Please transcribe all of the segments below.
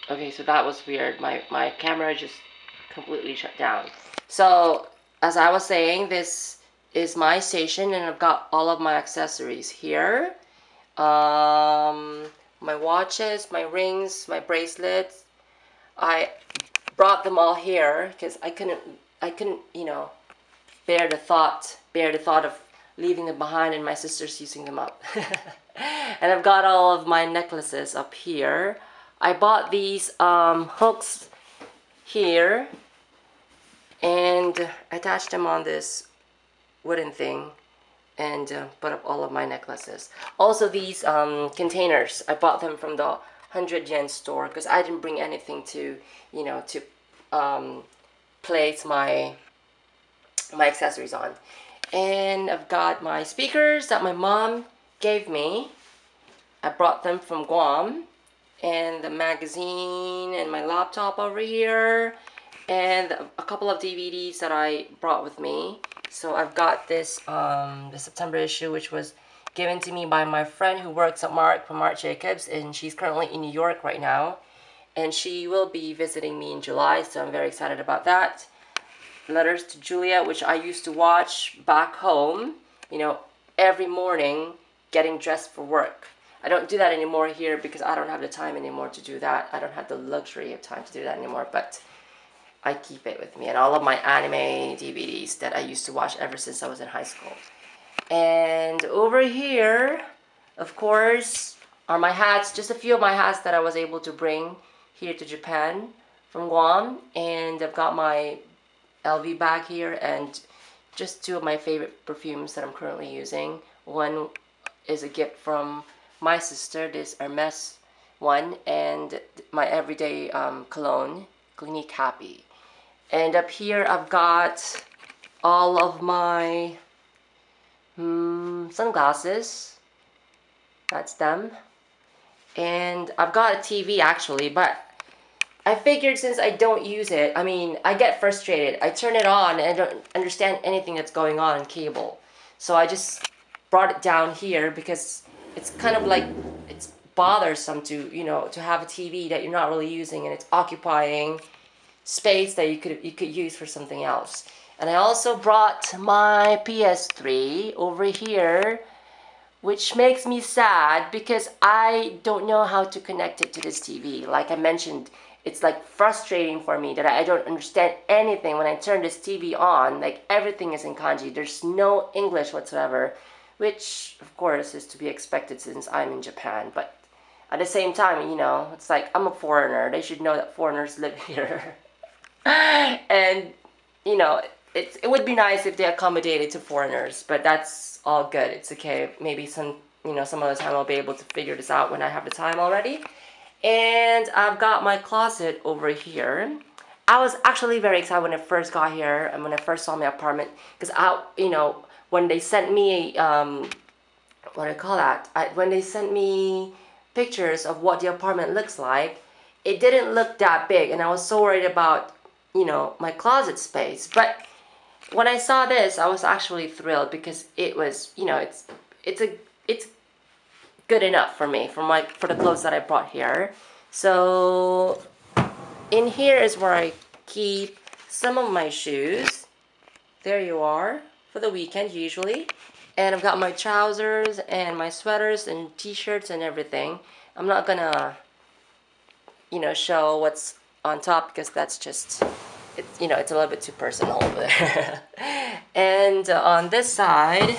Okay, so that was weird. My camera just completely shut down. So, as I was saying, this is my station and I've got all of my accessories here. My watches, my rings, my bracelets. I brought them all here because I couldn't, bear the thought of leaving them behind and my sister's using them up. And I've got all of my necklaces up here. I bought these hooks here and attached them on this wooden thing and put up all of my necklaces. Also these containers, I bought them from the 100 yen store because I didn't bring anything to, to place my accessories on. And I've got my speakers that my mom gave me. I brought them from Guam. And the magazine and my laptop over here. And a couple of DVDs that I brought with me. So I've got this, the September issue, which was given to me by my friend who works at Mark from Marc Jacobs. And she's currently in New York right now. And she will be visiting me in July, so I'm very excited about that. Letters to Julia, which I used to watch back home, every morning getting dressed for work. I don't do that anymore here because I don't have the time anymore to do that. I don't have the luxury of time to do that anymore, but I keep it with me. And all of my anime DVDs that I used to watch ever since I was in high school. And over here, of course, are my hats. Just a few of my hats that I was able to bring here to Japan from Guam. And I've got my LV bag here and just two of my favorite perfumes that I'm currently using. One is a gift from my sister, this Hermes one, and my everyday cologne, Clinique Happy. And up here I've got all of my sunglasses. That's them. And I've got a TV actually, but I figured since I don't use it, I get frustrated. I turn it on and I don't understand anything that's going on in cable. So I just brought it down here because it's kind of like, it's bothersome to, to have a TV that you're not really using and it's occupying space that you could use for something else. And I also brought my PS3 over here, which makes me sad because I don't know how to connect it to this TV. Like I mentioned, it's like frustrating for me that I don't understand anything when I turn this TV on. Like everything is in kanji. There's no English whatsoever, which of course is to be expected since I'm in Japan. But at the same time, it's like I'm a foreigner. They should know that foreigners live here. And, it would be nice if they accommodated to foreigners, but that's all good. It's okay. Maybe some other time I'll be able to figure this out when I have the time already. And I've got my closet over here. I was actually very excited when I first got here and when I first saw my apartment because when they sent me, what do I call that? When they sent me pictures of what the apartment looks like, it didn't look that big and I was so worried about, my closet space. But when I saw this, I was actually thrilled because it was, it's good enough for me for the clothes that I brought here. So in here is where I keep some of my shoes. There you are, for the weekend usually. And I've got my trousers and my sweaters and t-shirts and everything. I'm not gonna, show what's on top because that's just, it's a little bit too personal over there. And on this side,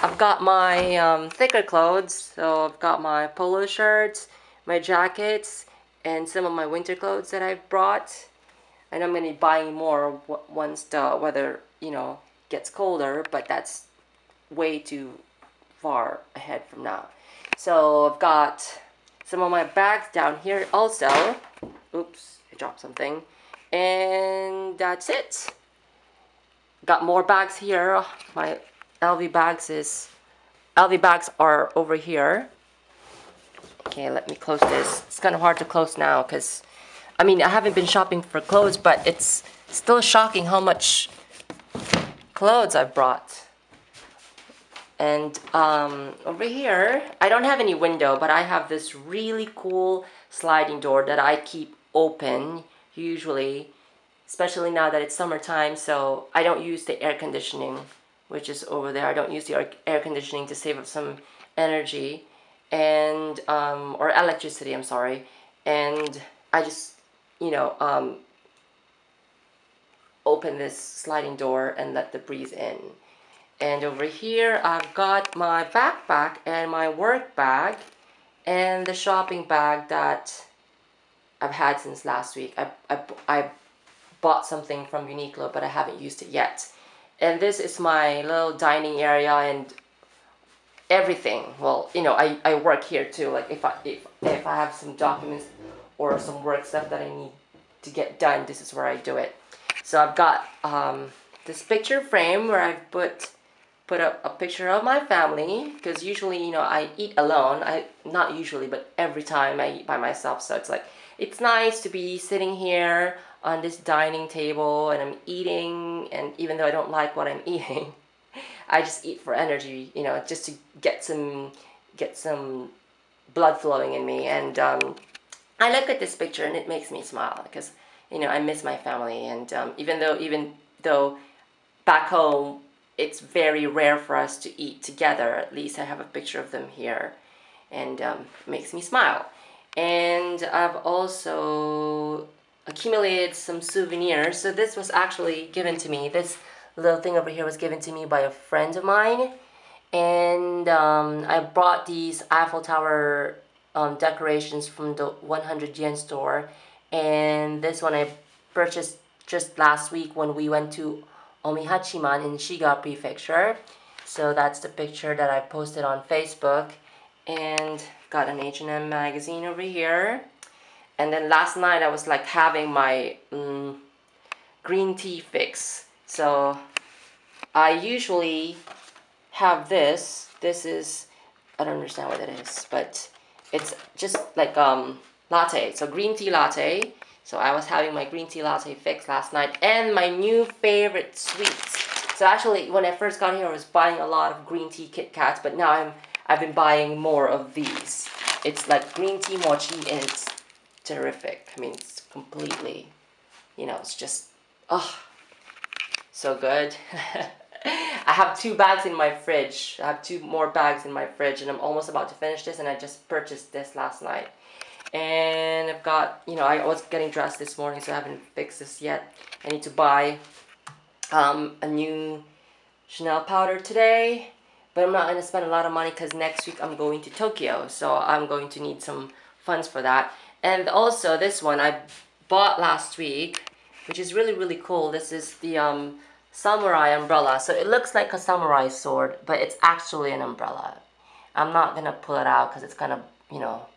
I've got my thicker clothes. So I've got my polo shirts, my jackets, and some of my winter clothes that I've brought. And I'm going to be buying more once the weather, gets colder, but that's way too far ahead from now. So I've got some of my bags down here also. Oops, I dropped something. And that's it. Got more bags here. My LV bags are over here. Okay, let me close this. It's kind of hard to close now because I haven't been shopping for clothes, but it's still shocking how much clothes I've brought. And over here, I don't have any window, but I have this really cool sliding door that I keep open usually, especially now that it's summertime. So I don't use the air conditioning, which is over there. I don't use the air conditioning to save up some energy and or electricity, I'm sorry. And I just, you know, open this sliding door and let the breeze in. And over here I've got my backpack and my work bag and the shopping bag that I've had since last week. I bought something from Uniqlo, but I haven't used it yet. And this is my little dining area and everything. Well, you know, I work here too. Like if I have some documents or some work stuff that I need to get done, this is where I do it. So I've got this picture frame where I've put up a picture of my family, because usually, you know, I eat alone. Not usually, but every time I eat by myself. So it's like, it's nice to be sitting here on this dining table and I'm eating, and even though I don't like what I'm eating, I just eat for energy, you know, just to get some blood flowing in me. And I look at this picture and it makes me smile because, you know, I miss my family. And even though back home it's very rare for us to eat together, at least I have a picture of them here, and it makes me smile. And I've also accumulated some souvenirs. So this was actually given to me. This little thing over here was given to me by a friend of mine, and I brought these Eiffel Tower decorations from the 100 yen store, and this one I purchased just last week when we went to Omihachiman in Shiga Prefecture. So that's the picture that I posted on Facebook. And got an H&M magazine over here. And then last night I was like having my green tea fix. So I usually have this. This is, I don't understand what it is, but it's just like latte. So green tea latte. So I was having my green tea latte fix last night, and my new favorite sweets. So actually, when I first got here, I was buying a lot of green tea Kit Kats, but now I've been buying more of these. It's like green tea mochi, and it's terrific. I mean, it's completely, you know, it's just, oh, so good. I have 2 bags in my fridge. I have 2 more bags in my fridge, and I'm almost about to finish this, and I just purchased this last night. And I've got, you know, I was getting dressed this morning, so I haven't fixed this yet. I need to buy a new Chanel powder today, but I'm not going to spend a lot of money because next week I'm going to Tokyo, so I'm going to need some funds for that. And also this one I bought last week, which is really, really cool. This is the samurai umbrella. So it looks like a samurai sword, but it's actually an umbrella. I'm not going to pull it out because it's kind of, you know,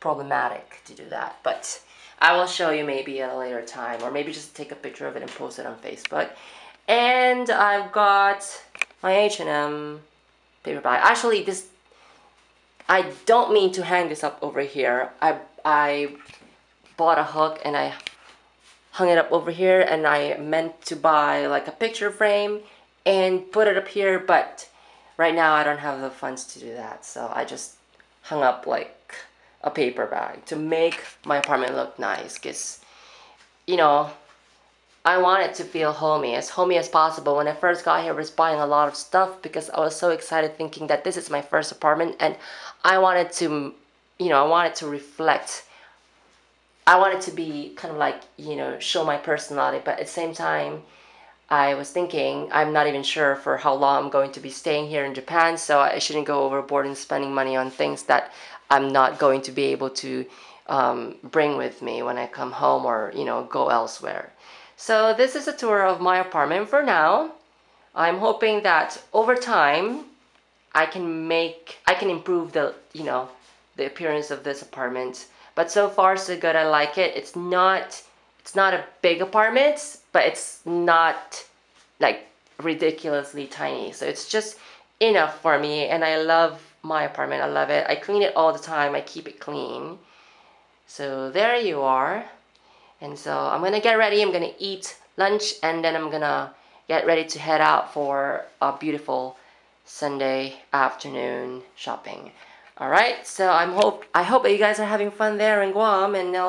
problematic to do that, but I will show you maybe at a later time, or maybe just take a picture of it and post it on Facebook. And I've got my H&M paper bag. Actually, this, I don't mean to hang this up over here. I bought a hook and I hung it up over here, and I meant to buy like a picture frame and put it up here, but right now I don't have the funds to do that, so I just hung up like a paper bag to make my apartment look nice, because, you know, I want it to feel homey as possible. When I first got here, I was buying a lot of stuff because I was so excited, thinking that this is my first apartment, and I wanted to, you know, I wanted to reflect, I wanted to be kind of like, you know, show my personality, but at the same time I was thinking I'm not even sure for how long I'm going to be staying here in Japan, so I shouldn't go overboard in spending money on things that I'm not going to be able to bring with me when I come home, or, you know, go elsewhere. So this is a tour of my apartment for now. I'm hoping that over time I can improve the, you know, the appearance of this apartment. But so far so good. I like it. It's not a big apartment, but it's not like ridiculously tiny. So it's just enough for me, and I love my apartment. I love it. I clean it all the time. I keep it clean. So there you are. And so I'm gonna get ready. I'm gonna eat lunch, and then I'm gonna get ready to head out for a beautiful Sunday afternoon shopping. All right, so I hope that you guys are having fun there in Guam, and I'll